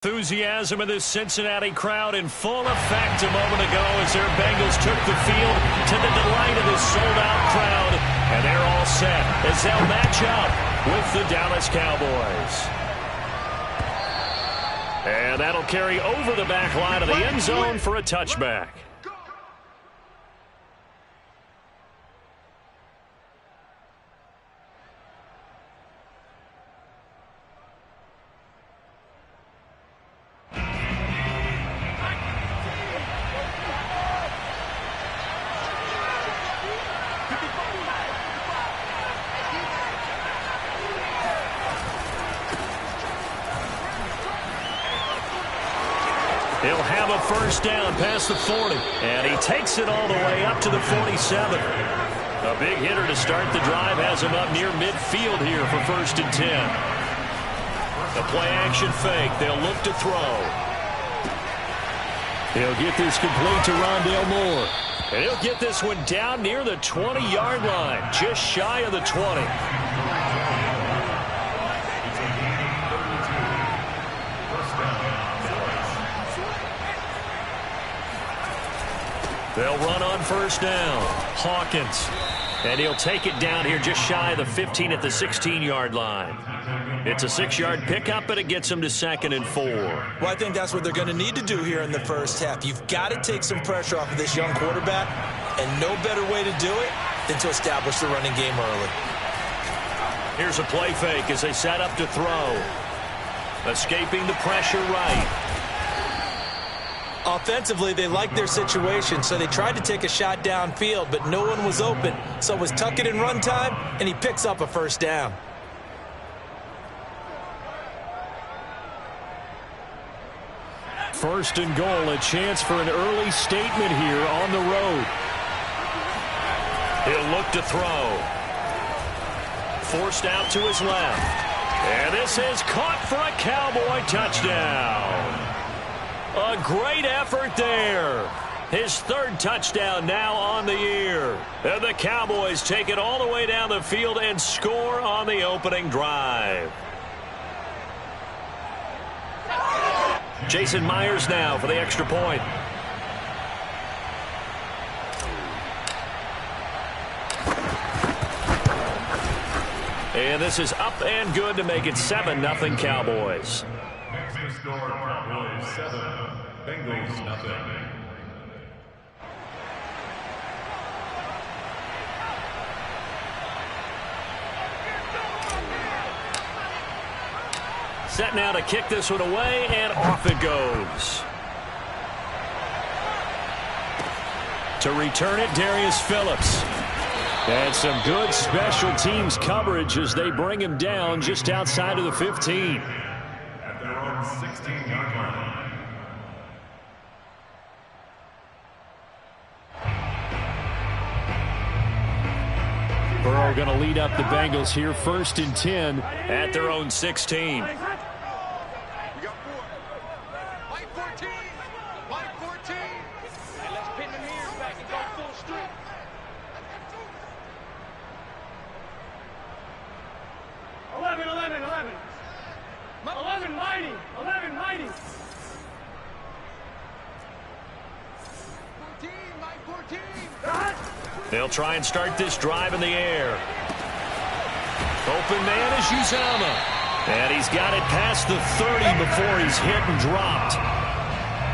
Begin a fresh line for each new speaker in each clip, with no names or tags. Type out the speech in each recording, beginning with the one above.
Enthusiasm of this Cincinnati crowd in full effect a moment ago as their Bengals took the field to the delight of this sold-out crowd. And they're all set as they'll match up with the Dallas Cowboys. And that'll carry over the back line of the end zone for a touchback. He'll have a first down past the 40. And he takes it all the way up to the 47. A big hitter to start the drive has him up near midfield here for 1st and 10. The play-action fake. They'll look to throw. He'll get this complete to Rondale Moore. And he'll get this one down near the 20-yard line, just shy of the 20. They'll run on first down. Hawkins. And he'll take it down here just shy of the 15 at the 16-yard line. It's a 6-yard pickup, but it gets them to 2nd and 4.
Well, I think that's what they're going to need to do here in the first half. You've got to take some pressure off of this young quarterback, and no better way to do it than to establish the running game early.
Here's a play fake as they set up to throw. Escaping the pressure right.
Offensively, they liked their situation, so they tried to take a shot downfield, but no one was open. So it was tuck it and run time, and he picks up a first down.
First and goal, a chance for an early statement here on the road. He'll look to throw. Forced out to his left. And this is caught for a Cowboy touchdown. A great effort there. His 3rd touchdown now on the year. And the Cowboys take it all the way down the field and score on the opening drive. Jason Myers now for the extra point. And this is up and good to make it 7-0 Cowboys.
Score Cowboys 7, Bengals nothing.
Set now to kick this one away, and off it goes. To return it, Darius Phillips. And some good special teams coverage as they bring him down just outside of the 15.
16-yard line.
Burrow going to lead up the Bengals here 1st and 10 at their own 16. They'll try and start this drive in the air. Open man is Uzomah. And he's got it past the 30 before he's hit and dropped.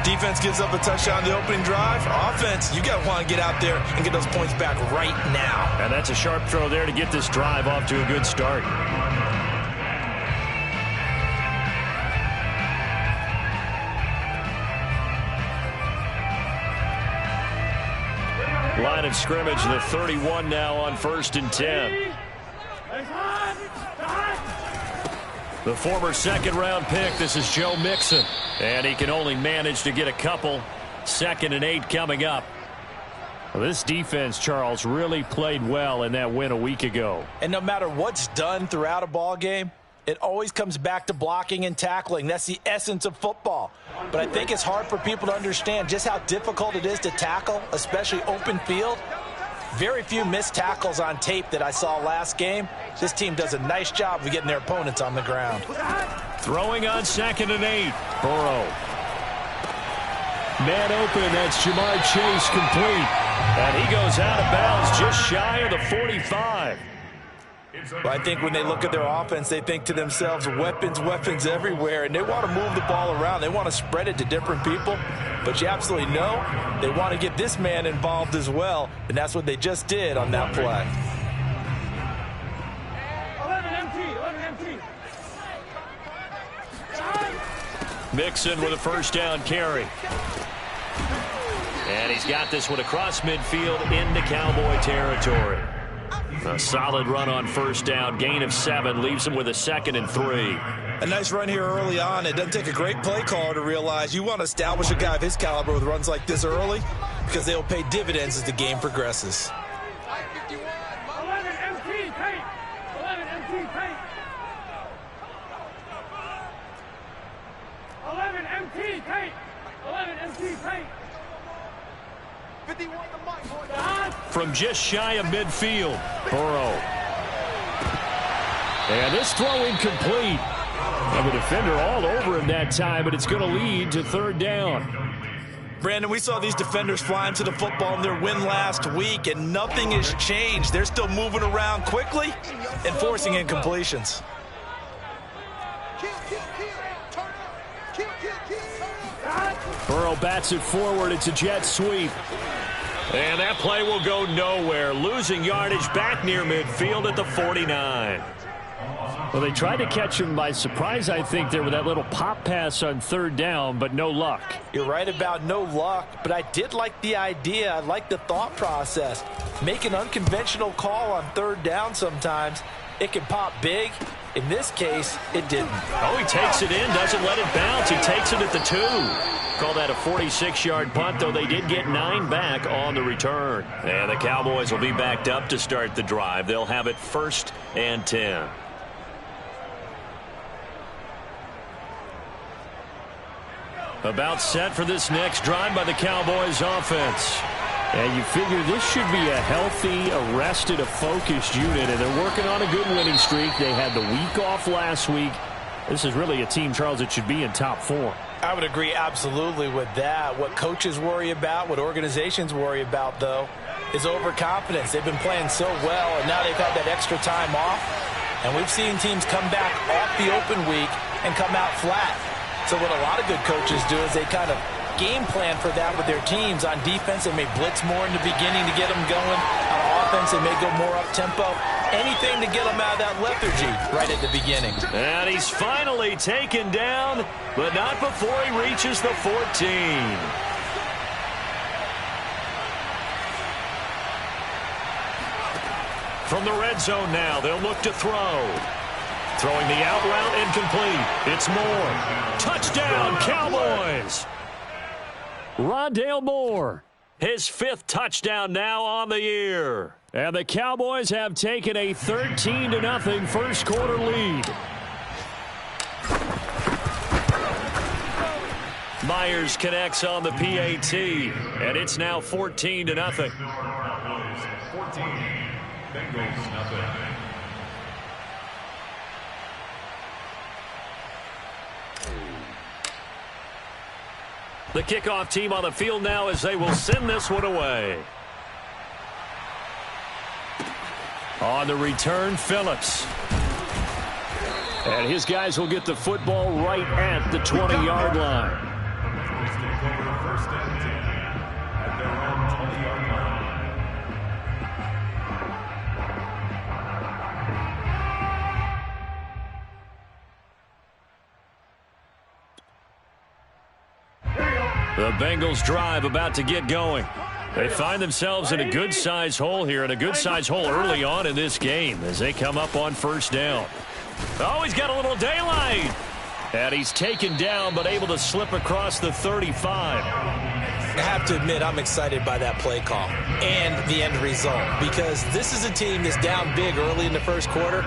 Defense gives up a touchdown the opening drive. Offense, you got to want to get out there and get those points back right now.
And that's a sharp throw there to get this drive off to a good start. Line of scrimmage, the 31 now on 1st and 10. The former 2nd-round pick, this is Joe Mixon. And he can only manage to get a couple. 2nd and 8 coming up. Well, this defense, Charles, really played well in that win a week ago.
And no matter what's done throughout a ball game, it always comes back to blocking and tackling. That's the essence of football. But I think it's hard for people to understand just how difficult it is to tackle, especially open field. Very few missed tackles on tape that I saw last game. This team does a nice job of getting their opponents on the ground.
Throwing on 2nd and 8. Burrow. Man open, that's Jamar Chase, complete. And he goes out of bounds just shy of the 45.
Well, I think when they look at their offense, they think to themselves, weapons everywhere, and they want to move the ball around. They want to spread it to different people, but you absolutely know they want to get this man involved as well, and that's what they just did on that play.
11 empty.
Mixon with a first down carry. And he's got this one across midfield into Cowboy territory. A solid run on first down. Gain of 7 leaves him with a 2nd and 3.
A nice run here early on. It doesn't take a great play caller to realize you want to establish a guy of his caliber with runs like this early because they'll pay dividends as the game progresses.
11 empty, paint. 11 empty, paint. 11 empty, paint. 11 empty, paint. 51 to Mike.
From just shy of midfield, Burrow. And this throw incomplete. And the defender all over him that time, but it's going to lead to 3rd down.
Brandon, we saw these defenders flying to the football in their win last week, and nothing has changed. They're still moving around quickly and forcing incompletions.
Burrow bats it forward. It's a jet sweep. And that play will go nowhere. Losing yardage back near midfield at the 49. Well, they tried to catch him by surprise, I think, there with that little pop pass on 3rd down, but no luck.
You're right about no luck, but I did like the idea. I like the thought process. Make an unconventional call on 3rd down sometimes. It can pop big. In this case, it didn't.
Oh, he takes it in, doesn't let it bounce. He takes it at the 2. Call that a 46-yard punt, though they did get 9 back on the return. And the Cowboys will be backed up to start the drive. They'll have it 1st and 10. About set for this next drive by the Cowboys offense. And you figure this should be a healthy, arrested, a focused unit, and they're working on a good winning streak. They had the week off last week. This is really a team, Charles, that should be in top 4.
I would agree absolutely with that. What coaches worry about, what organizations worry about, though, is overconfidence. They've been playing so well, and now they've had that extra time off. And we've seen teams come back off the open week and come out flat. So what a lot of good coaches do is they kind of game plan for that with their teams. On defense, they may blitz more in the beginning to get them going. On offense, they may go more up-tempo. Anything to get them out of that lethargy right at the beginning.
And he's finally taken down, but not before he reaches the 14. From the red zone now, they'll look to throw. Throwing the out route incomplete. It's Moore. Touchdown, Cowboys! Rondale Moore, his 5th touchdown now on the year. And the Cowboys have taken a 13-0 first quarter lead. Myers connects on the PAT, and it's now 14-0.
Cowboys 14, Bengals nothing.
The kickoff team on the field now as they will send this one away. On the return, Phillips. And his guys will get the football right at the 20-yard line.
Cowboys take over 1st and 10 at their own 20-yard line.
The Bengals drive about to get going. They find themselves in a good-sized hole here, and a good-sized hole early on in this game as they come up on 1st down. Oh, he's got a little daylight. And he's taken down, but able to slip across the 35.
I have to admit, I'm excited by that play call and the end result, because this is a team that's down big early in the first quarter.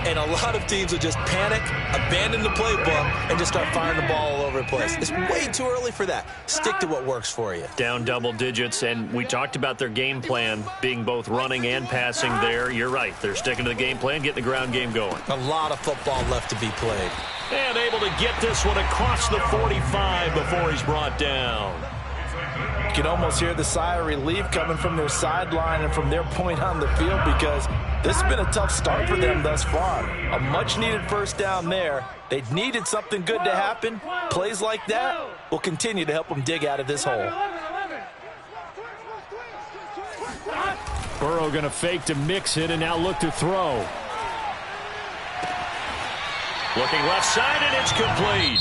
And a lot of teams will just panic, abandon the playbook, and just start firing the ball all over the place. It's way too early for that. Stick to what works for you.
Down double digits, and we talked about their game plan being both running and passing there. You're right. They're sticking to the game plan, getting the ground game going.
A lot of football left to be played.
And able to get this one across the 45 before he's brought down.
You can almost hear the sigh of relief coming from their sideline and from their point on the field, because this has been a tough start for them thus far. A much-needed first down there. They needed something good to happen. Plays like that will continue to help them dig out of this hole.
Burrow going to fake to mix it and now look to throw. Looking left side, and it's complete.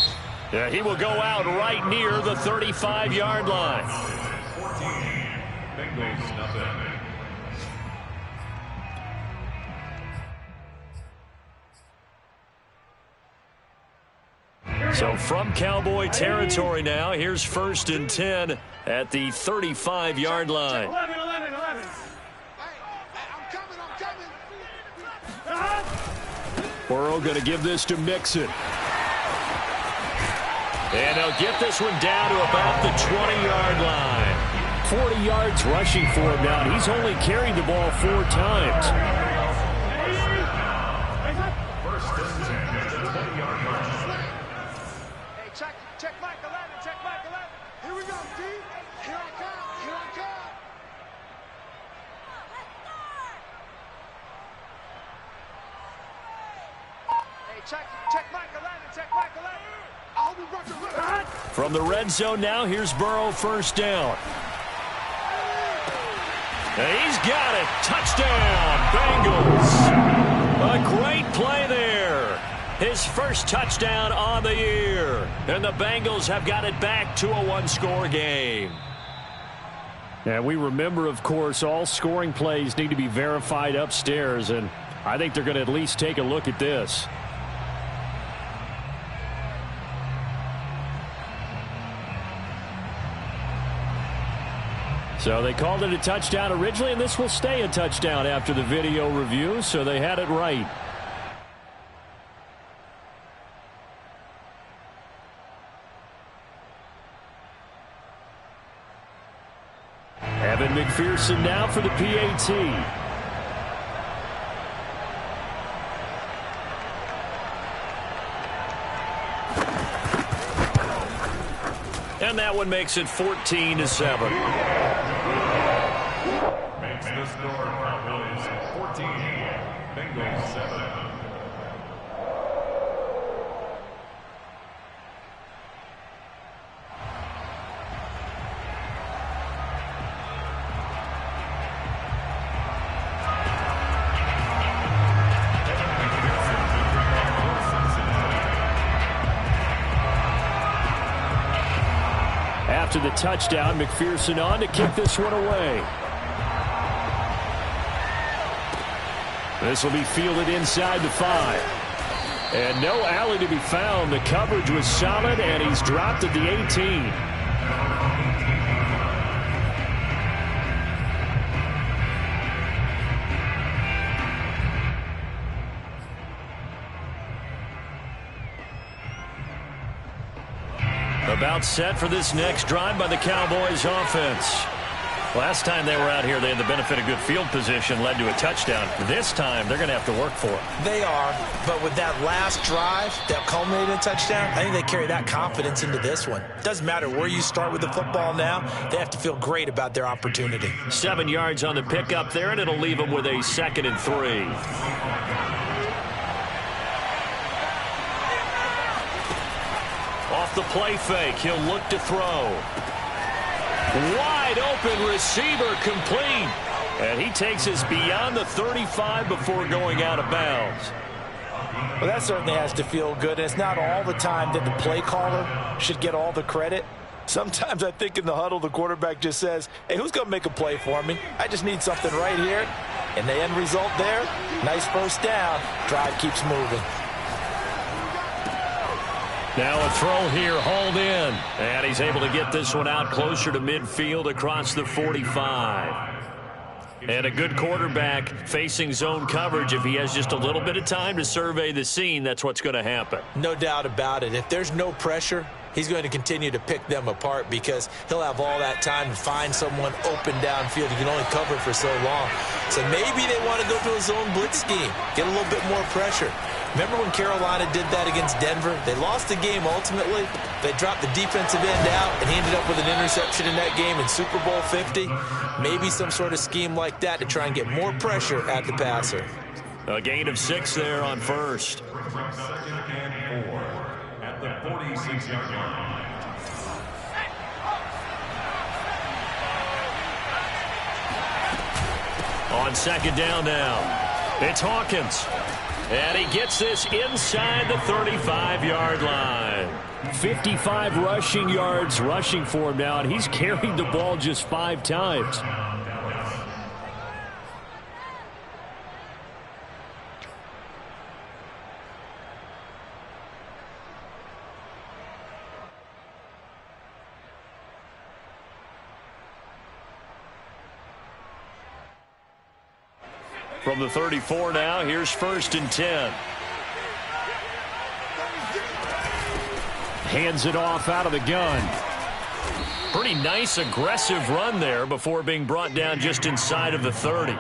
Yeah, he will go out right near the 35-yard line.
14. Bengals nothing.
So from Cowboy territory now, here's 1st and 10 at the 35-yard line.
11.
Burrow going to give this to Mixon. And they'll get this one down to about the 20-yard line. 40 yards rushing for him now. He's only carried the ball 4 times.
First and 10 at the 20-yard line.
Hey, check Mike 11, check Mike 11. Here we go, D. Here I come. Hey, check Mike 11, check Mike 11. I hope you brought your left.
From the red zone now, here's Burrow, first down. And he's got it. Touchdown, Bengals. A great play there. His first touchdown on the year. And the Bengals have got it back to a one-score game. And we remember, of course, all scoring plays need to be verified upstairs, and I think they're going to at least take a look at this. So they called it a touchdown originally, and this will stay a touchdown after the video review, so they had it right. Evan McPherson now for the PAT. And that one makes it 14-7.
Makes the score Cowboys 14. Bengals 7.
After the touchdown, McPherson on to kick this one away. This will be fielded inside the 5. And no alley to be found. The coverage was solid, and he's dropped at the 18. About set for this next drive by the Cowboys offense. Last time they were out here, they had the benefit of good field position, led to a touchdown. This time, they're going to have to work for it.
They are, but with that last drive that culminated in a touchdown, I think they carry that confidence into this one. Doesn't matter where you start with the football now, they have to feel great about their opportunity.
7 yards on the pickup there, and it'll leave them with a 2nd and 3. Off the play fake, he'll look to throw. Wide open receiver, complete. And he takes us beyond the 35 before going out of bounds.
Well, that certainly has to feel good. And it's not all the time that the play caller should get all the credit. Sometimes I think in the huddle, the quarterback just says, hey, who's going to make a play for me? I just need something right here. And the end result there, nice first down. Drive keeps moving.
Now a throw here, hauled in. And he's able to get this one out closer to midfield across the 45. And a good quarterback facing zone coverage, if he has just a little bit of time to survey the scene, that's what's going to happen.
No doubt about it. If there's no pressure, he's going to continue to pick them apart because he'll have all that time to find someone open downfield. He can only cover for so long. So maybe they want to go to a zone blitz scheme, get a little bit more pressure. Remember when Carolina did that against Denver? They lost the game ultimately. They dropped the defensive end out, and he ended up with an interception in that game in Super Bowl 50. Maybe some sort of scheme like that to try and get more pressure at the passer.
A gain of 6 there on first.
Second and 4 at the 46-yard line.
On second down now, it's Hawkins. And he gets this inside the 35-yard line. 55 rushing yards rushing for him now, and he's carried the ball just 5 times. From the 34 now, here's 1st and 10. Hands it off out of the gun. Pretty nice, aggressive run there before being brought down just inside of the 30.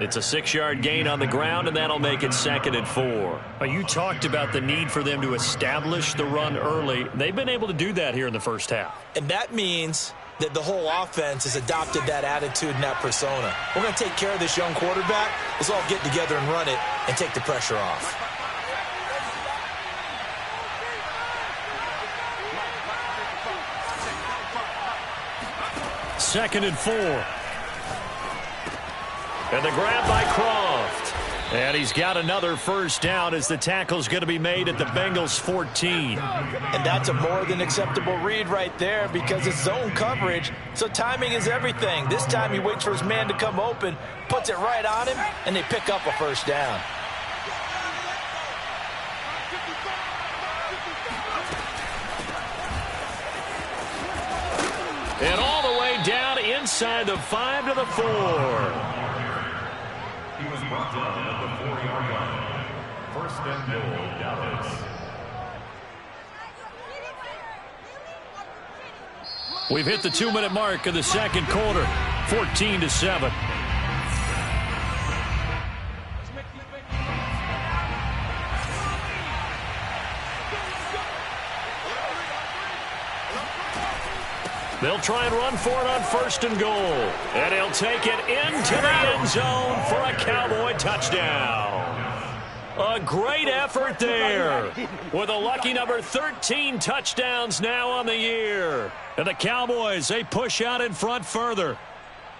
It's a 6-yard gain on the ground, and that'll make it 2nd and 4. You talked about the need for them to establish the run early. They've been able to do that here in the first half.
And that means that the whole offense has adopted that attitude and that persona. We're going to take care of this young quarterback. Let's all get together and run it and take the pressure off.
Second and 4. And the grab by Croft. And he's got another first down as the tackle's going to be made at the Bengals 14.
And that's a more than acceptable read right there because it's zone coverage, so timing is everything. This time he waits for his man to come open, puts it right on him, and they pick up a first down.
And all the way down inside the 5 to the 4.
He was brought down at the 4-yard line. 1st and goal, Dallas.
We've hit the 2-minute mark of the second quarter. 14-7. They'll try and run for it on 1st and goal. And he'll take it into the end zone for a Cowboy touchdown. A great effort there with a lucky number 13 touchdowns now on the year. And the Cowboys, they push out in front further.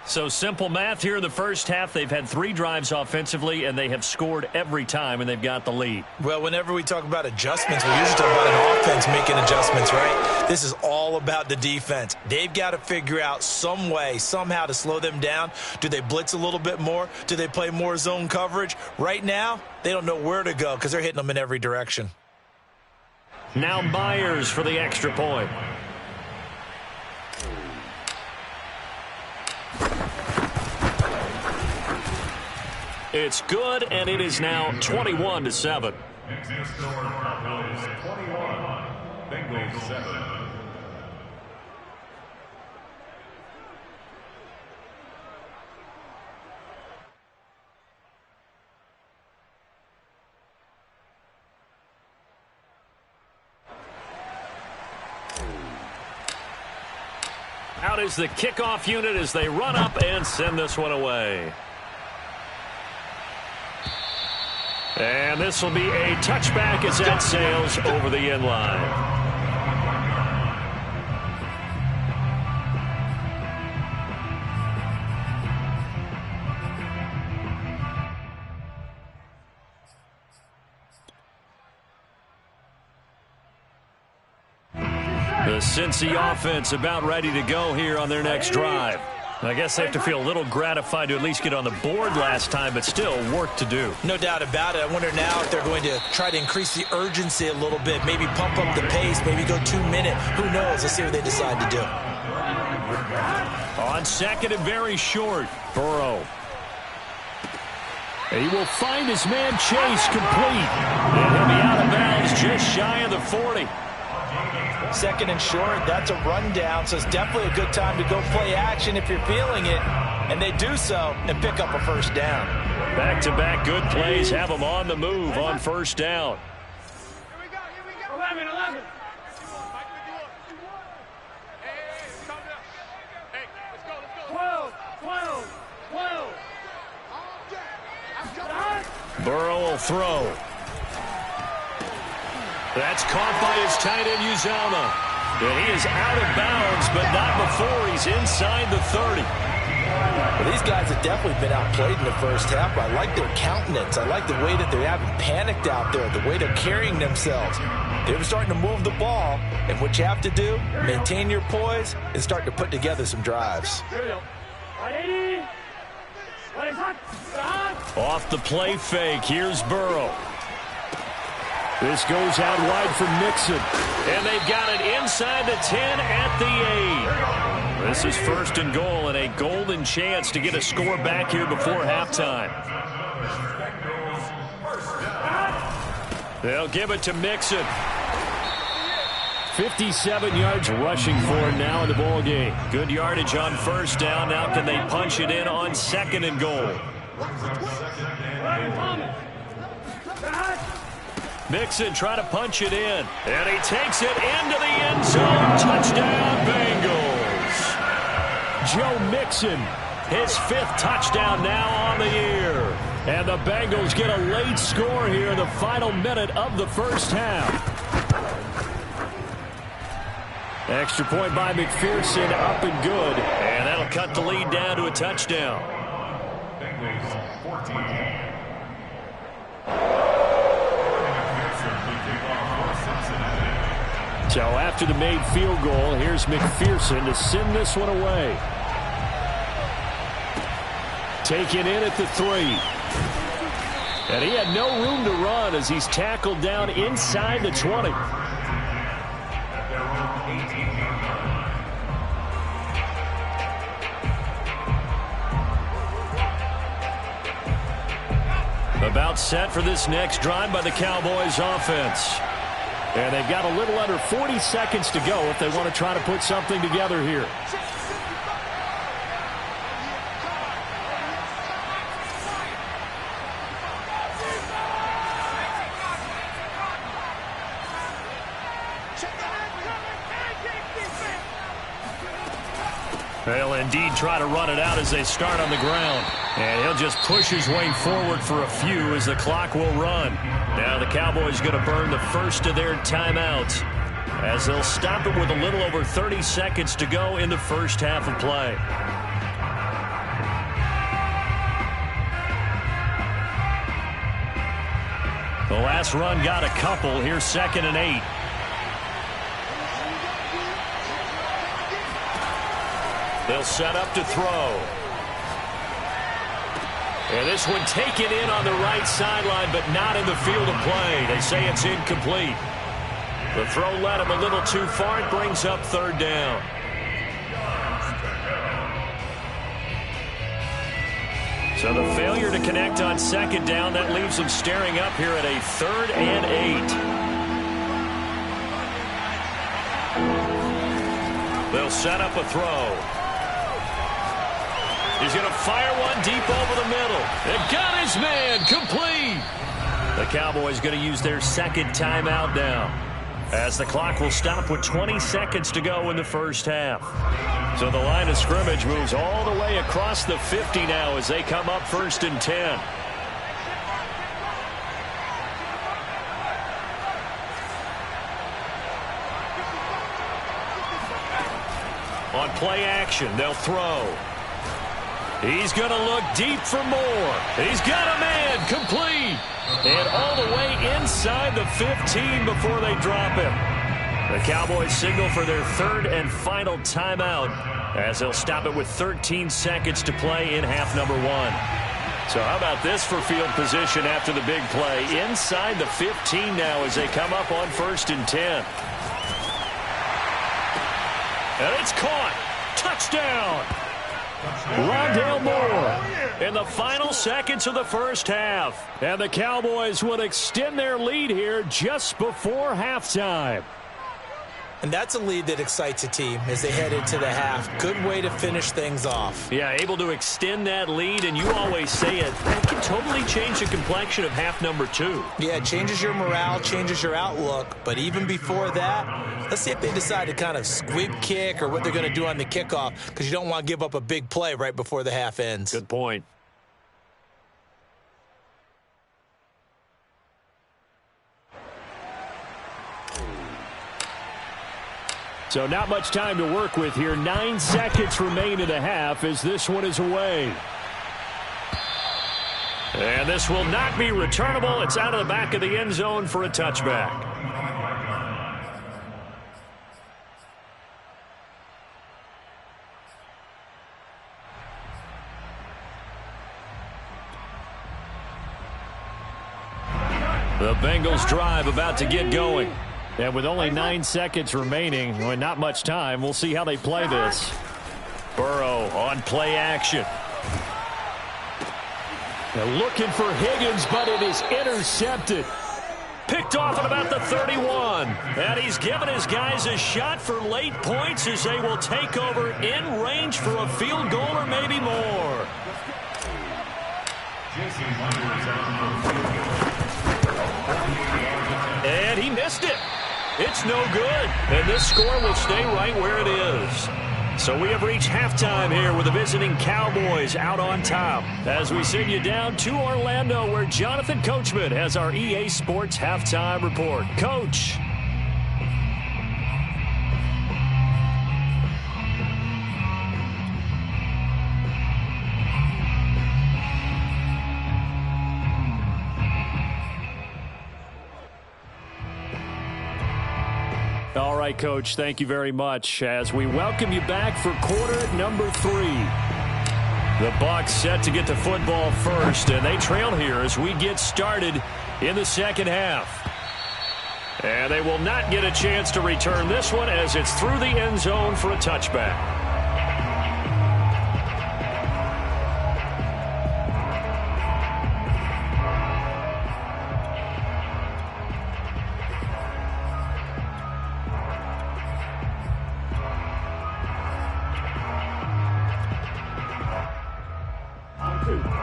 So simple math here in the first half. They've had 3 drives offensively, and they have scored every time, and they've got the lead.
Well, whenever we talk about adjustments, we usually talk about an offense making adjustments, right? This is all about the defense. They've got to figure out some way, somehow to slow them down. Do they blitz a little bit more? Do they play more zone coverage? Right now, they don't know where to go because they're hitting them in every direction.
Now Myers for the extra point. It's good, and it is now 21-7.
Next score, Cowboys 21, Bengals 7.
Out is the kickoff unit as they run up and send this one away. And this will be a touchback as that sails over the end line. The Cincy offense about ready to go here on their next drive. I guess they have to feel a little gratified to at least get on the board last time, but still work to do.
No doubt about it. I wonder now if they're going to try to increase the urgency a little bit, maybe pump up the pace, maybe go 2-minute. Who knows? Let's see what they decide to do.
On second and very short, Burrow. He will find his man Chase complete. And he'll be out of bounds just shy of the 40.
Second and short, that's a rundown, so it's definitely a good time to go play action if you're feeling it. And they do so and pick up a first down.
Back-to-back good plays have them on the move on first down.
Here we go. 11. Hey, calm down. Hey, let's go. 12.
Burrow will throw. That's caught by his tight end, Uzomah. And he is out of bounds, but not before he's inside the 30.
Well, these guys have definitely been outplayed in the first half. I like their countenance. I like the way that they haven't panicked out there, the way they're carrying themselves. They're starting to move the ball, and what you have to do, maintain your poise and start to put together some drives.
Off the play fake, here's Burrow. This goes out wide for Mixon. And they've got it inside the 10 at the 8. This is first and goal and a golden chance to get a score back here before halftime. They'll give it to Mixon. 57 yards rushing for him now in the ball game. Good yardage on first down. Now can they punch it in on second and goal? Mixon trying to punch it in. And he takes it into the end zone. Touchdown, Bengals. Joe Mixon, his 5th touchdown now on the year. And the Bengals get a late score here in the final minute of the first half. Extra point by McPherson, up and good. And that'll cut the lead down to a touchdown.
Bengals 14.
So after the made field goal, here's McPherson to send this one away. Taken in at the 3. And he had no room to run as he's tackled down inside the 20. About set for this next drive by the Cowboys offense. And they've got a little under 40 seconds to go if they want to try to put something together here. They'll indeed try to run it out as they start on the ground. And he'll just push his way forward for a few as the clock will run. Now the Cowboys going to burn the first of their timeouts as they'll stop it with a little over 30 seconds to go in the first half of play. The last run got a couple. Here's 2nd and 8. They'll set up to throw. And this one taken in on the right sideline, but not in the field of play. They say it's incomplete. The throw led him a little too far. It brings up 3rd down. So the failure to connect on 2nd down, that leaves them staring up here at a 3rd and 8. They'll set up a throw. He's going to fire one deep over the middle. And got his man complete. The Cowboys going to use their 2nd timeout now, as the clock will stop with 20 seconds to go in the first half. So the line of scrimmage moves all the way across the 50 now as they come up 1st and 10. On play action, they'll throw. He's going to look deep for more. He's got a man complete. And all the way inside the 15 before they drop him. The Cowboys signal for their 3rd and final timeout as they'll stop it with 13 seconds to play in half number 1. So how about this for field position after the big play? Inside the 15 now as they come up on 1st and 10. And it's caught. Touchdown. Rondale Moore in the final seconds of the first half. And the Cowboys will extend their lead here just before halftime.
And that's a lead that excites a team as they head into the half. Good way to finish things off.
Yeah, able to extend that lead, and you always say it, that can totally change the complexion of half number 2.
Yeah, it changes your morale, changes your outlook. But even before that, let's see if they decide to kind of squib kick or what they're going to do on the kickoff, because you don't want to give up a big play right before the half ends.
Good point. So not much time to work with here. 9 seconds remain in the half as this one is away. And this will not be returnable. It's out of the back of the end zone for a touchback. The Bengals drive about to get going. And with only 9 seconds remaining, and not much time, we'll see how they play this. Burrow on play action. They're looking for Higgins, but it is intercepted. Picked off at about the 31. And he's given his guys a shot for late points as they will take over in range for a field goal or maybe more. And he missed it. It's no good, and this score will stay right where it is. So we have reached halftime here with the visiting Cowboys out on top as we send you down to Orlando where Jonathan Coachman has our EA Sports Halftime Report. Coach. All right, Coach, thank you very much as we welcome you back for quarter number 3. The Bucs set to get the football first, and they trail here as we get started in the second half. And they will not get a chance to return this one as it's through the end zone for a touchback.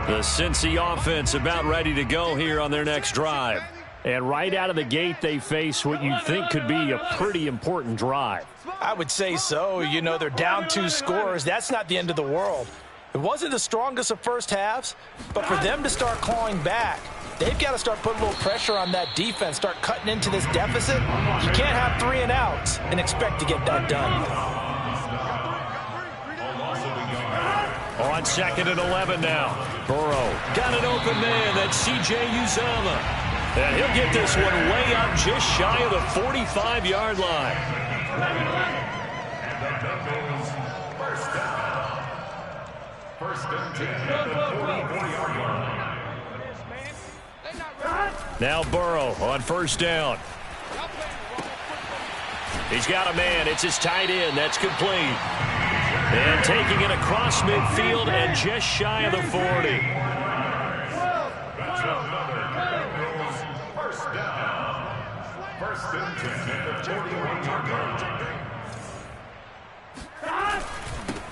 The Cincy offense about ready to go here on their next drive. And right out of the gate, they face what you think could be a pretty important drive.
I would say so. You know, they're down 2 scores. That's not the end of the world. It wasn't the strongest of first halves, but for them to start clawing back, they've got to start putting a little pressure on that defense, start cutting into this deficit. You can't have 3 and outs and expect to get that done.
On 2nd and 11 now. Burrow got an open man. That's C.J. Uzomah. And he'll get this one way up just shy of the 45-yard line.
First and 10 at the 44-yard line.
Now Burrow on first down. He's got a man. It's his tight end. That's complete. And taking it across midfield and just shy of the 40.
That's another Bengals first down. First and 10 at the 41-yard line.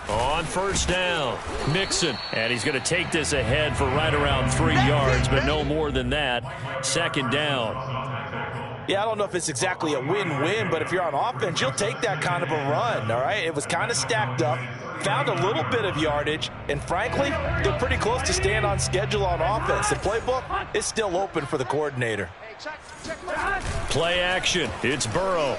On first down, Mixon. And he's going to take this ahead for right around 3 yards, but no more than that. 2nd down.
Yeah, I don't know if it's exactly a win-win, but if you're on offense, you'll take that kind of a run, all right? It was kind of stacked up, found a little bit of yardage, and frankly, they're pretty close to staying on schedule on offense. The playbook is still open for the coordinator.
Play action. It's Burrow.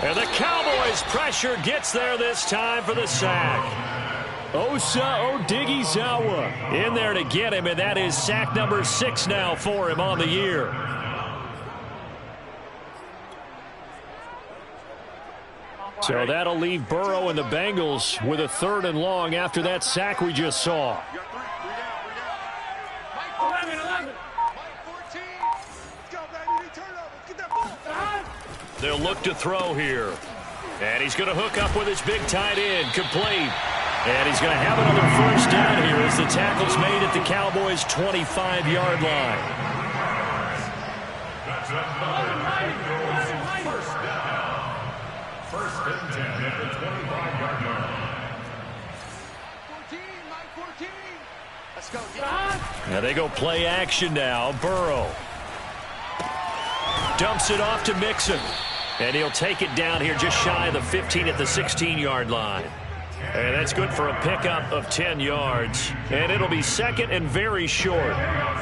And the Cowboys' pressure gets there this time for the sack. Osa Odighizuwa in there to get him, and that is sack number 6 now for him on the year. So that'll leave Burrow and the Bengals with a 3rd and long after that sack we just saw. They'll look to throw here. And he's going to hook up with his big tight end, complete. And he's going to have another first down here as the tackle's made at the Cowboys' 25-yard line.
That's another first down. First and 10 at the 25-yard line.
14, Mike 14. Let's go.
Now they go play action now. Burrow dumps it off to Mixon. And he'll take it down here just shy of the 15 at the 16-yard line. And that's good for a pickup of 10 yards. And it'll be second and very short.
At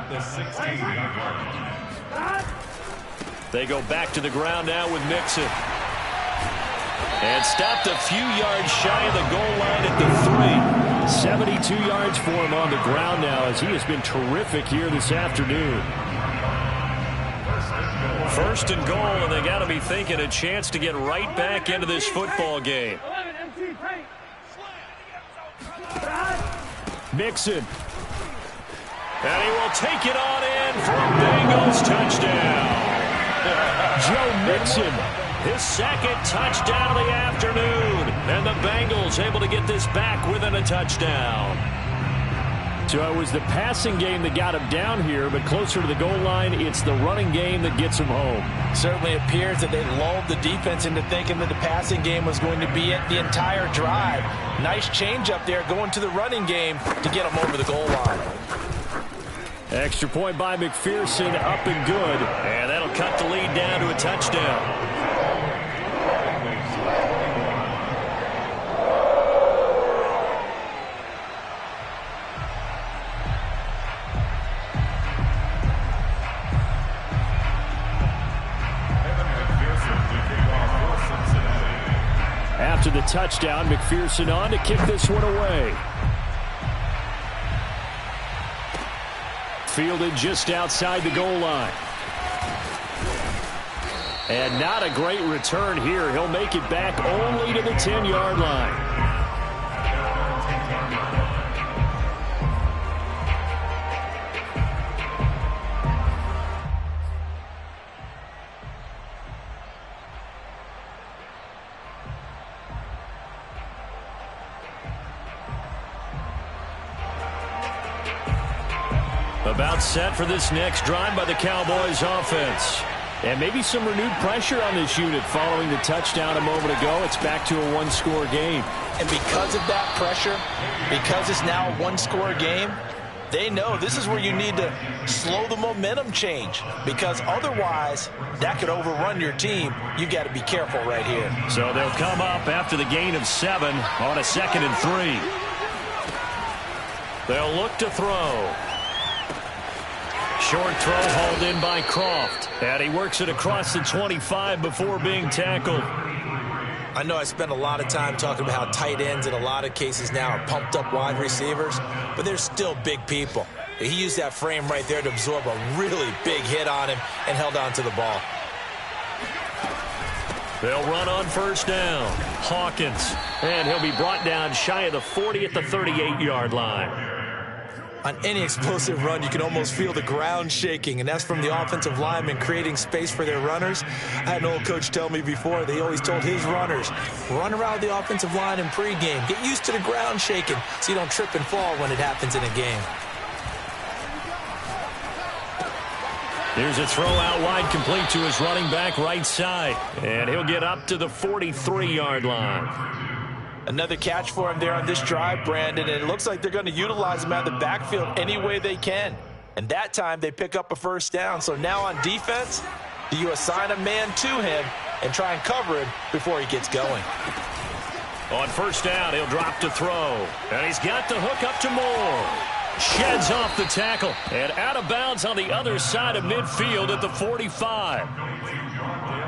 the 16-yard line.
They go back to the ground now with Mixon. And stopped a few yards shy of the goal line at the 3. 72 yards for him on the ground now as he has been terrific here this afternoon. First and goal, and they got to be thinking a chance to get right back into this football game. Mixon. And he will take it on in for a Bengals touchdown. Joe Mixon, his second touchdown of the afternoon. And the Bengals able to get this back within a touchdown. So it was the passing game that got him down here, but closer to the goal line, it's the running game that gets him home.
Certainly appears that they lulled the defense into thinking that the passing game was going to be it the entire drive. Nice change up there going to the running game to get him over the goal line.
Extra point by McPherson, up and good. And that'll cut the lead down to a touchdown. After the touchdown, McPherson on to kick this one away. Fielded just outside the goal line. And not a great return here. He'll make it back only to the 10-yard line. About set for this next drive by the Cowboys offense. And maybe some renewed pressure on this unit following the touchdown a moment ago. It's back to a one-score game.
And because of that pressure, because it's now a one-score game, they know this is where you need to slow the momentum change. Because otherwise, that could overrun your team. You've got to be careful right here.
So they'll come up after the gain of 7 on a 2nd and 3. They'll look to throw. Short throw hauled in by Croft. And he works it across the 25 before being tackled.
I know I spent a lot of time talking about how tight ends in a lot of cases now are pumped up wide receivers, but they're still big people. He used that frame right there to absorb a really big hit on him and held on to the ball.
They'll run on first down. Hawkins. And he'll be brought down shy of the 40 at the 38-yard line.
On any explosive run, you can almost feel the ground shaking, and that's from the offensive linemen creating space for their runners. I had an old coach tell me before, they always told his runners, run around the offensive line in pregame. Get used to the ground shaking so you don't trip and fall when it happens in a game.
Here's a throw out wide, complete to his running back right side. And he'll get up to the 43-yard line.
Another catch for him there on this drive, Brandon, and it looks like they're going to utilize him out of the backfield any way they can. And that time they pick up a first down. So now on defense, do you assign a man to him and try and cover him before he gets going?
On first down, he'll drop to throw. And he's got the hook up to Moore. Sheds off the tackle. And out of bounds on the other side of midfield at the 45.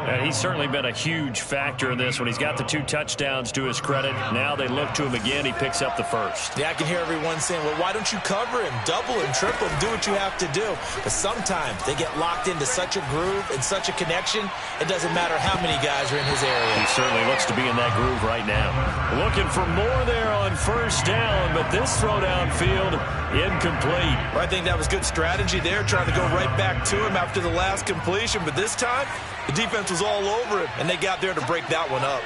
And he's certainly been a huge factor in this when he's got the 2 touchdowns to his credit. Now they look to him again. He picks up the first.
Yeah, I can hear everyone saying, well, why don't you cover him, double him, triple him, do what you have to do. But sometimes they get locked into such a groove and such a connection, it doesn't matter how many guys are in his area.
He certainly looks to be in that groove right now. Looking for more there on first down, but this throw downfield incomplete.
I think that was good strategy there, trying to go right back to him after the last completion. But this time, the defense was all over him, and they got there to break that one up.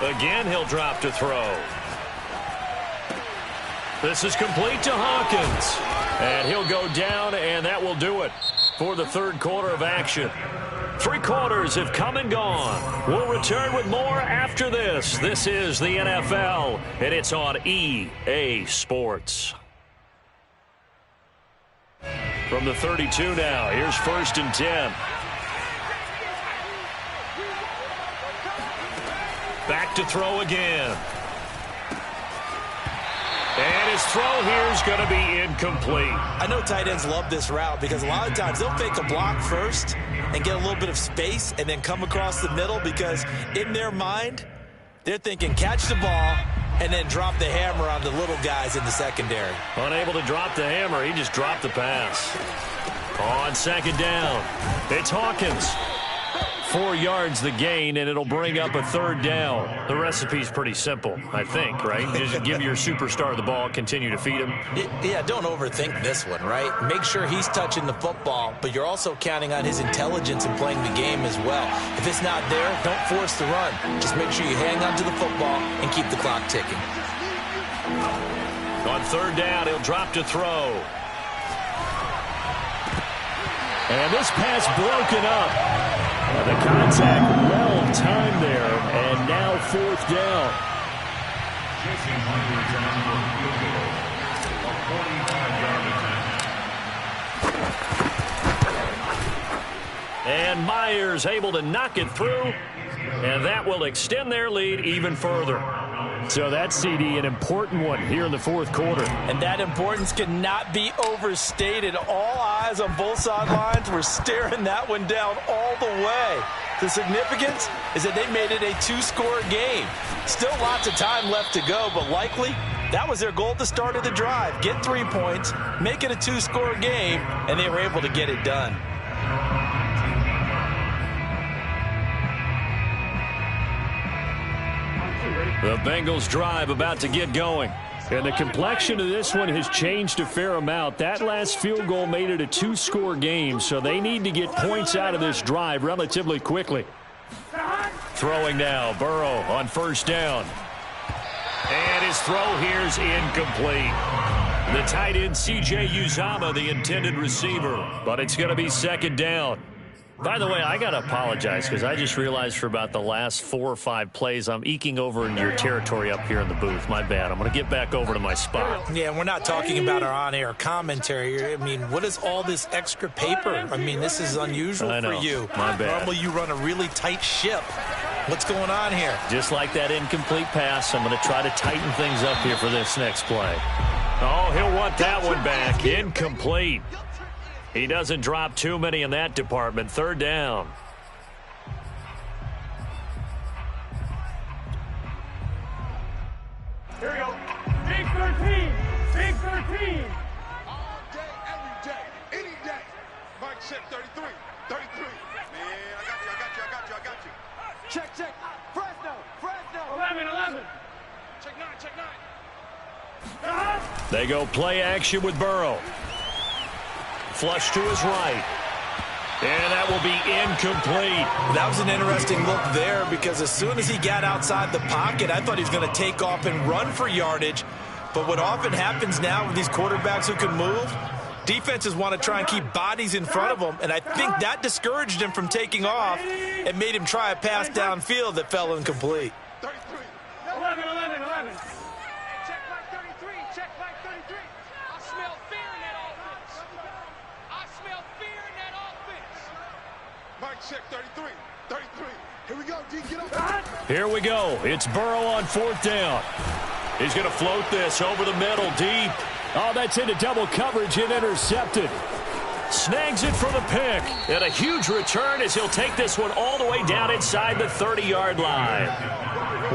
Again, he'll drop to throw. This is complete to Hawkins. And he'll go down, and that will do it for the third quarter of action. 3 quarters have come and gone. We'll return with more after this. This is the NFL, and it's on EA Sports. From the 32 now, here's 1st and 10. Back to throw again. And his throw here is going to be incomplete.
I know tight ends love this route because a lot of times they'll fake a block first and get a little bit of space and then come across the middle because in their mind, they're thinking catch the ball and then drop the hammer on the little guys in the secondary.
Unable to drop the hammer, he just dropped the pass. On 2nd down, it's Hawkins. 4 yards the gain, and it'll bring up a 3rd down. The recipe's pretty simple, I think, right? Just give your superstar the ball, continue to feed him.
Yeah, don't overthink this one, right? Make sure he's touching the football, but you're also counting on his intelligence in playing the game as well. If it's not there, don't force the run. Just make sure you hang on to the football and keep the clock ticking.
On 3rd down, he'll drop to throw. And this pass broken up. The contact well timed there, and now 4th down.
Chasing Hundreds on the field goal. A 45-yard attempt.
And Myers able to knock it through, and that will extend their lead even further. So that's, CD, an important one here in the 4th quarter.
And that importance cannot be overstated. All eyes on both sidelines were staring that one down all the way. The significance is that they made it a 2-score game. Still lots of time left to go, but likely that was their goal at the start of the drive. Get 3 points, make it a 2-score game, and they were able to get it done.
The Bengals drive about to get going. And the complexion of this one has changed a fair amount. That last field goal made it a 2-score game, so they need to get points out of this drive relatively quickly. Throwing now, Burrow on 1st down. And his throw here's incomplete. The tight end, C.J. Uzomah, the intended receiver. But it's going to be 2nd down. By the way, I got to apologize because I just realized for about the last 4 or 5 plays, I'm eking over into your territory up here in the booth. My bad. I'm going to get back over to my spot.
Yeah, we're not talking about our on-air commentary. I mean, what is all this extra paper? I mean, this is unusual for you.
My bad.
Normally you run a really tight ship. What's going on here?
Just like that incomplete pass, I'm going to try to tighten things up here for this next play. Oh, he'll want that one back. Incomplete. He doesn't drop too many in that department. 3rd down.
Here we go. Big 13. Big 13. All day, every day, any day. Mike check 33. 33. Man, I got you. Check. Fresno. 11. Check 9.
They go play action with Burrow. Flush to his right. And that will be incomplete.
That was an interesting look there because as soon as he got outside the pocket, I thought he was going to take off and run for yardage. But what often happens now with these quarterbacks who can move, defenses want to try and keep bodies in front of them. And I think that discouraged him from taking off and made him try a pass downfield that fell incomplete.
33. 11. Check Mike 33. Check Mike 33. I smell fear in that offense. Mike check 33. 33. Here we go, D. Get up.
Here we go. It's Burrow on 4th down. He's going to float this over the middle deep. Oh, that's into double coverage and intercepted. Snags it for the pick. And a huge return as he'll take this one all the way down inside the 30-yard line.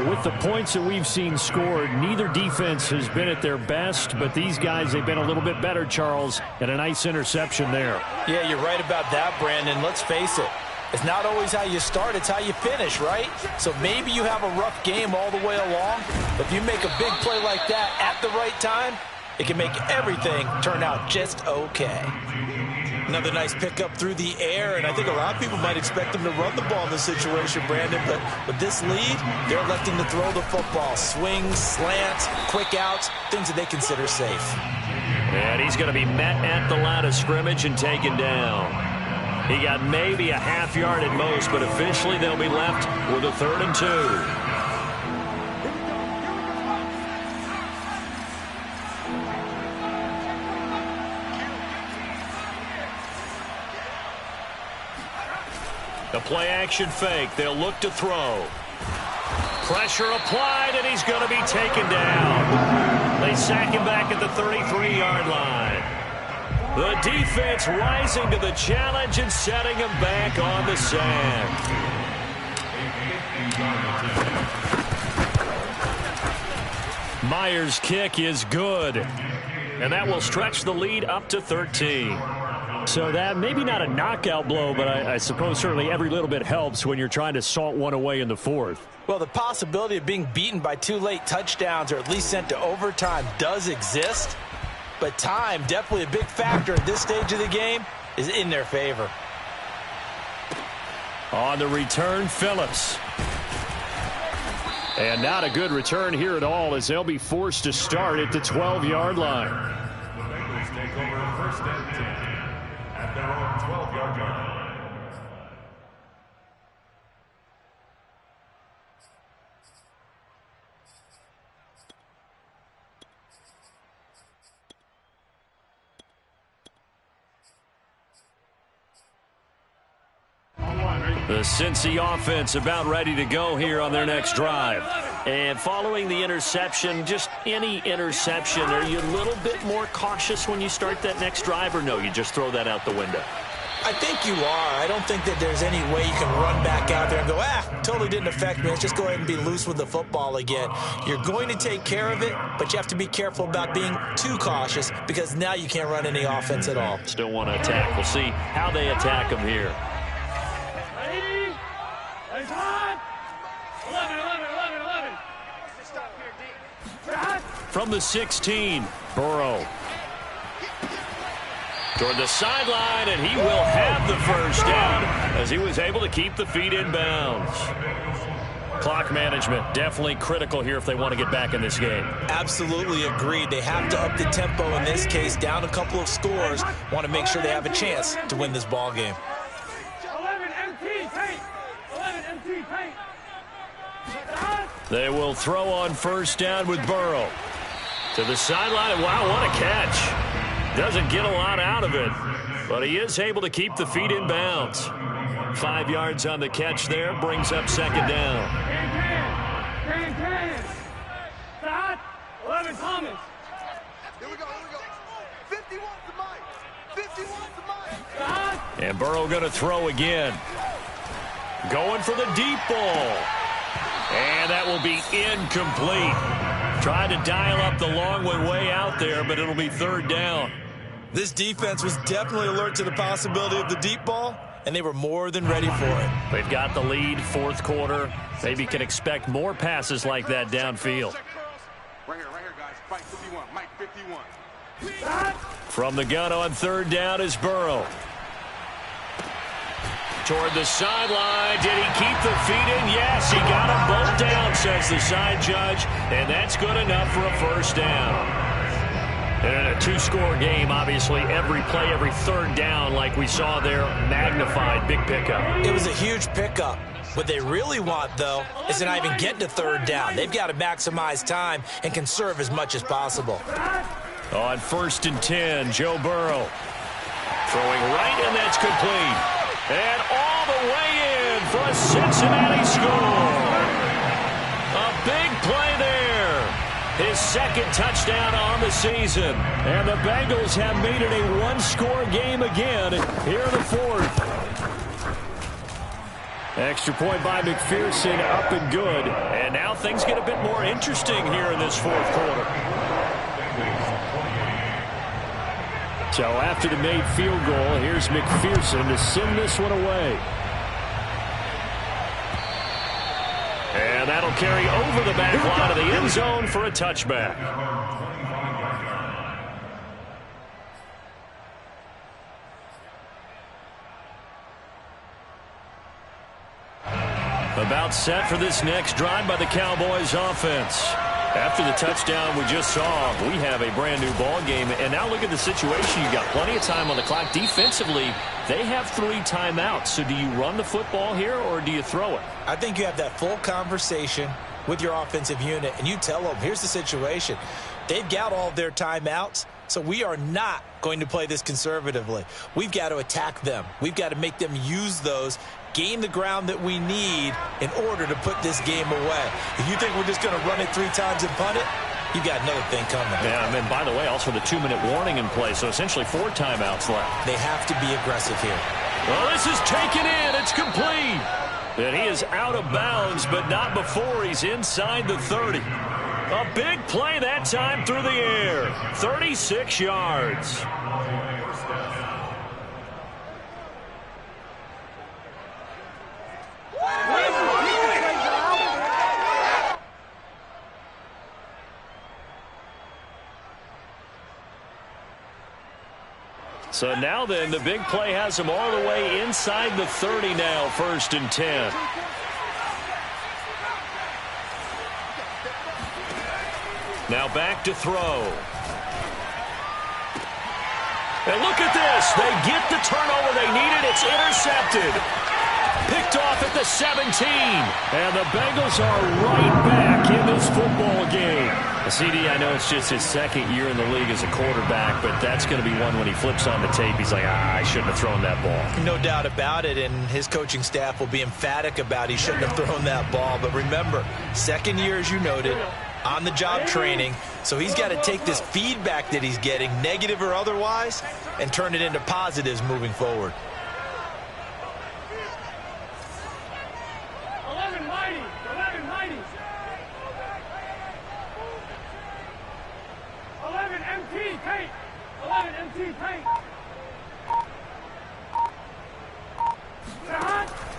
With the points that we've seen scored, neither defense has been at their best, but these guys, they've been a little bit better, Charles, and a nice interception there.
Yeah, you're right about that, Brandon. Let's face it. It's not always how you start, it's how you finish, right? So maybe you have a rough game all the way along, but if you make a big play like that at the right time, it can make everything turn out just okay.
Another nice pickup through the air, and I think a lot of people might expect them to run the ball in this situation, Brandon, but with this lead, they're electing to throw the football. Swings, slants, quick outs, things that they consider safe.
And he's going to be met at the line of scrimmage and taken down. He got maybe a half yard at most, but officially they'll be left with a 3rd and 2. The play action fake. They'll look to throw. Pressure applied, and he's going to be taken down. They sack him back at the 33-yard line. The defense rising to the challenge and setting him back on the sack. Myers' kick is good, and that will stretch the lead up to 13.
So that maybe not a knockout blow, but I suppose certainly every little bit helps when you're trying to salt one away in the 4th.
Well, the possibility of being beaten by 2 late touchdowns or at least sent to overtime does exist, but time, definitely a big factor at this stage of the game, is in their favor.
On the return, Phillips. And not a good return here at all, as they'll be forced to start at the 12-yard line.
The Bengals take over 1st and 10 at their own 12-yard line.
The Cincy offense about ready to go here on their next drive. And following the interception, just any interception, are you a little bit more cautious when you start that next drive, or no, you just throw that out the window?
I think you are. I don't think that there's any way you can run back out there and go, totally didn't affect me. Let's just go ahead and be loose with the football again. You're going to take care of it, but you have to be careful about being too cautious because now you can't run any offense at all.
Still want to attack. We'll see how they attack them here. From the 16, Burrow. Toward the sideline, and he will have the first down as he was able to keep the feet in bounds. Clock management, definitely critical here if they want to get back in this game.
Absolutely agreed. They have to up the tempo in this case, down a couple of scores. Want to make sure they have a chance to win this ball game.
11 MT paint. 11 MT paint.
They will throw on 1st down with Burrow. To the sideline. Wow, what a catch. Doesn't get a lot out of it, but he is able to keep the feet in bounds. 5 yards on the catch there, brings up 2nd down.
Start. 11 Thomas.
Here we go. 51 to Mike. 51 to Mike.
Start.
And Burrow going to throw again. Going for the deep ball. And that will be incomplete. Tried to dial up the long one way out there, but it'll be 3rd down.
This defense was definitely alert to the possibility of the deep ball, and they were more than ready for it.
They've got the lead, 4th quarter. Maybe can expect more passes like that downfield.
Right here, guys. Mike 51. Mike 51.
From the gun on 3rd down is Burrow. Toward the sideline. Did he keep the feet in? Yes, he got them both down, says the side judge. And that's good enough for a 1st down. And in a 2-score game, obviously, every play, every 3rd down, like we saw there, magnified. Big pickup.
It was a huge pickup. What they really want, though, is to not even get to 3rd down. They've got to maximize time and conserve as much as possible.
On 1st and 10, Joe Burrow. Throwing right, and that's complete. And all the way in for a Cincinnati score. A big play there. His 2nd touchdown on the season. And the Bengals have made it a 1-score game again here in the 4th. Extra point by McPherson, up and good. And now things get a bit more interesting here in this 4th quarter. So after the made field goal, here's McPherson to send this one away. He'll carry over the back line of the end zone for a touchback. About set for this next drive by the Cowboys offense. After the touchdown we just saw, we have a brand new ball game. And now look at the situation. You've got plenty of time on the clock. Defensively, they have 3 timeouts. So do you run the football here or do you throw it?
I think you have that full conversation with your offensive unit, and you tell them, here's the situation. They've got all of their timeouts, so we are not going to play this conservatively. We've got to attack them. We've got to make them use those, gain the ground that we need in order to put this game away. If you think we're just going to run it 3 times and punt it, you got another thing coming.
Yeah, and then, by the way, also the 2-minute warning in play, so essentially 4 timeouts left.
They have to be aggressive here.
Well, this is taken in. It's complete. And he is out of bounds, but not before he's inside the 30. A big play that time through the air. 36 yards. So now then, the big play has him all the way inside the 30 now, 1st and 10. Now back to throw. And look at this. They get the turnover they needed. It's intercepted. Picked off at the 17. And the Bengals are right back in this football game. CD, I know it's just his 2nd year in the league as a quarterback, but that's going to be one when he flips on the tape. He's like, I shouldn't have thrown that ball.
No doubt about it, and his coaching staff will be emphatic about he shouldn't have thrown that ball. But remember, 2nd year, as you noted, on-the-job training, so he's got to take this feedback that he's getting, negative or otherwise, and turn it into positives moving forward.
11 mighty. 11 mighty. 11 MT paint. 11 MT paint.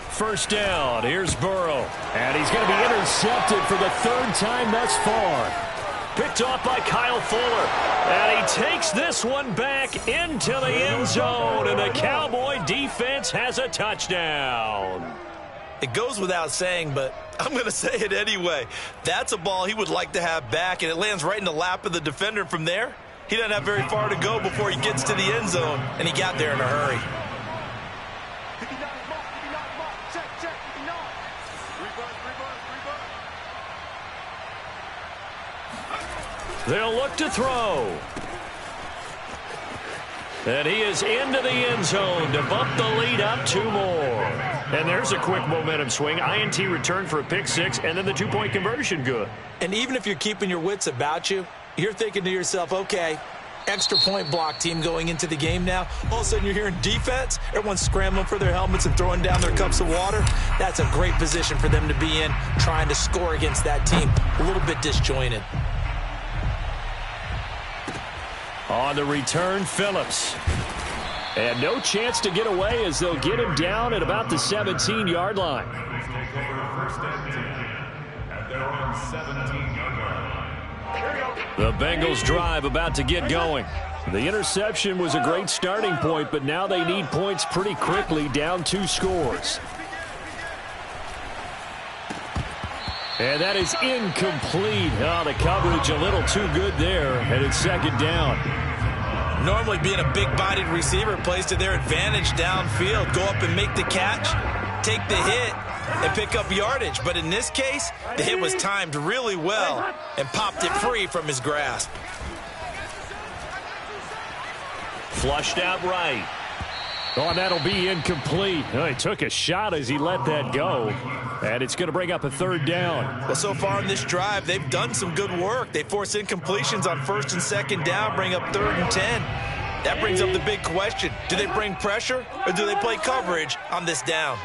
First down. Here's Burrow. And he's going to be intercepted for the 3rd time thus far. Picked off by Kyle Fuller. And he takes this one back into the end zone. And the Cowboy defense has a touchdown.
It goes without saying, but I'm going to say it anyway. That's a ball he would like to have back, and it lands right in the lap of the defender from there. He doesn't have very far to go before he gets to the end zone, and he got there in a hurry.
They'll look to throw. And he is into the end zone to bump the lead up 2 more. And there's a quick momentum swing. INT return for a pick 6, and then the 2-point conversion good.
And even if you're keeping your wits about you, you're thinking to yourself, okay, extra point block team going into the game now. All of a sudden you're hearing defense. Everyone's scrambling for their helmets and throwing down their cups of water. That's a great position for them to be in, trying to score against that team. A little bit disjointed.
On the return, Phillips. And no chance to get away as they'll get him down at about the 17-yard line. The Bengals drive about to get going. The interception was a great starting point, but now they need points pretty quickly, down 2 scores. And that is incomplete. Oh, the coverage a little too good there, and it's 2nd down.
Normally being a big-bodied receiver plays to their advantage downfield. Go up and make the catch, take the hit, and pick up yardage. But in this case, the hit was timed really well and popped it free from his grasp.
Flushed out right. Oh, and that'll be incomplete. Oh, he took a shot as he let that go. And it's going to bring up a 3rd down.
Well, so far in this drive, they've done some good work. They force incompletions on 1st and 2nd down, bring up 3rd and 10. That brings up the big question. Do they bring pressure or do they play coverage on this down?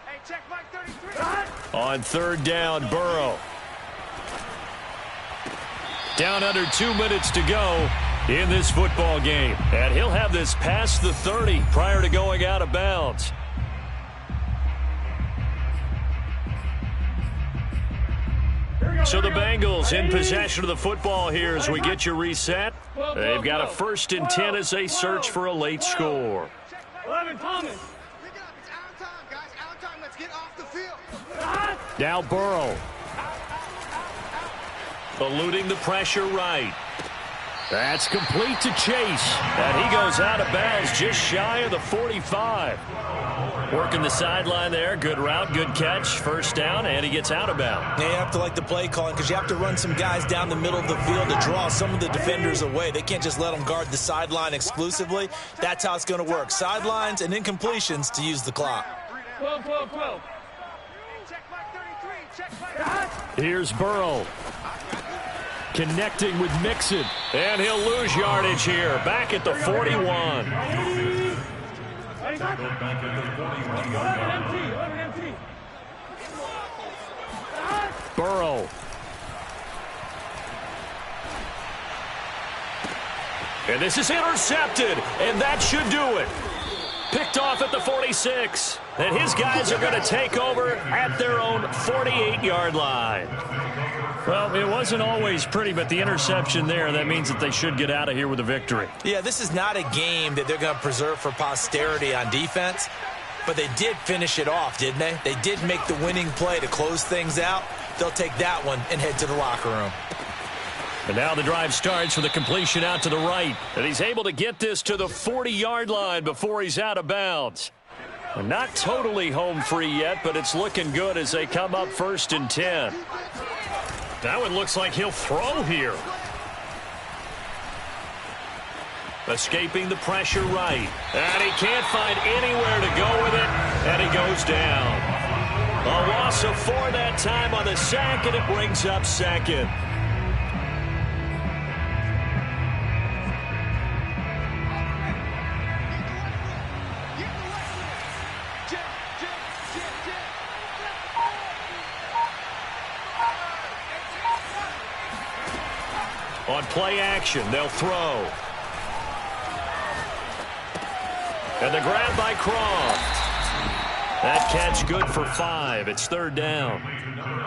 Hey, check Mike 33.
On 3rd down, Burrow. Down under 2 minutes to go in this football game. And he'll have this past the 30 prior to going out of bounds. So the Bengals in possession of the football here as we get you reset. They've got a 1st and 10 as they search for a late score.
11, Thomas.
Pick it up. It's out of time, guys. Out of time. Let's get off the field.
Now Burrow.
Eluding the pressure right.
That's complete to Chase.
And he goes out of bounds just shy of the 45. Working the sideline there. Good route, good catch. 1st down, and he gets out of bounds.
You have to like the play calling because you have to run some guys down the middle of the field to draw some of the defenders away. They can't just let them guard the sideline exclusively. That's how it's going to work. Sidelines and incompletions to use the clock.
12, 12, 12.
Check back 33. Check back.
Here's Burrow. Connecting with Mixon.
And he'll lose yardage here. Back at the 41.
11 empty. 11 empty.
Burrow.
And this is intercepted. And that should do it. Picked off at the 46. And his guys are going to take over at their own 48-yard line.
Well, it wasn't always pretty, but the interception there, that means that they should get out of here with a victory.
Yeah, this is not a game that they're going to preserve for posterity on defense, but they did finish it off, didn't they? They did make the winning play to close things out. They'll take that one and head to the locker room.
And now the drive starts with a completion out to the right. And he's able to get this to the 40-yard line before he's out of bounds. Not totally home free yet, but it's looking good as they come up 1st and 10. That one looks like he'll throw here. Escaping the pressure right. And he can't find anywhere to go with it. And he goes down. A loss of 4 that time on the sack, and it brings up 2nd. On play action, they'll throw. And the grab by Croft. That catch good for 5. It's 3rd down.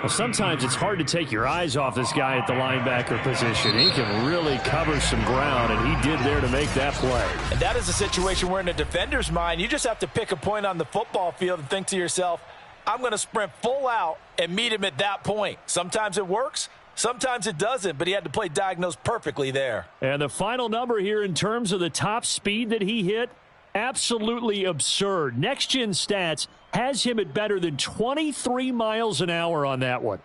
Well, sometimes it's hard to take your eyes off this guy at the linebacker position. He can really cover some ground, and he did there to make that play.
And that is a situation where in a defender's mind, you just have to pick a point on the football field and think to yourself, I'm going to sprint full out and meet him at that point. Sometimes it works. Sometimes it doesn't, but he had to play diagnosed perfectly there.
And the final number here in terms of the top speed that he hit, absolutely absurd. Next Gen Stats has him at better than 23 miles an hour on that one.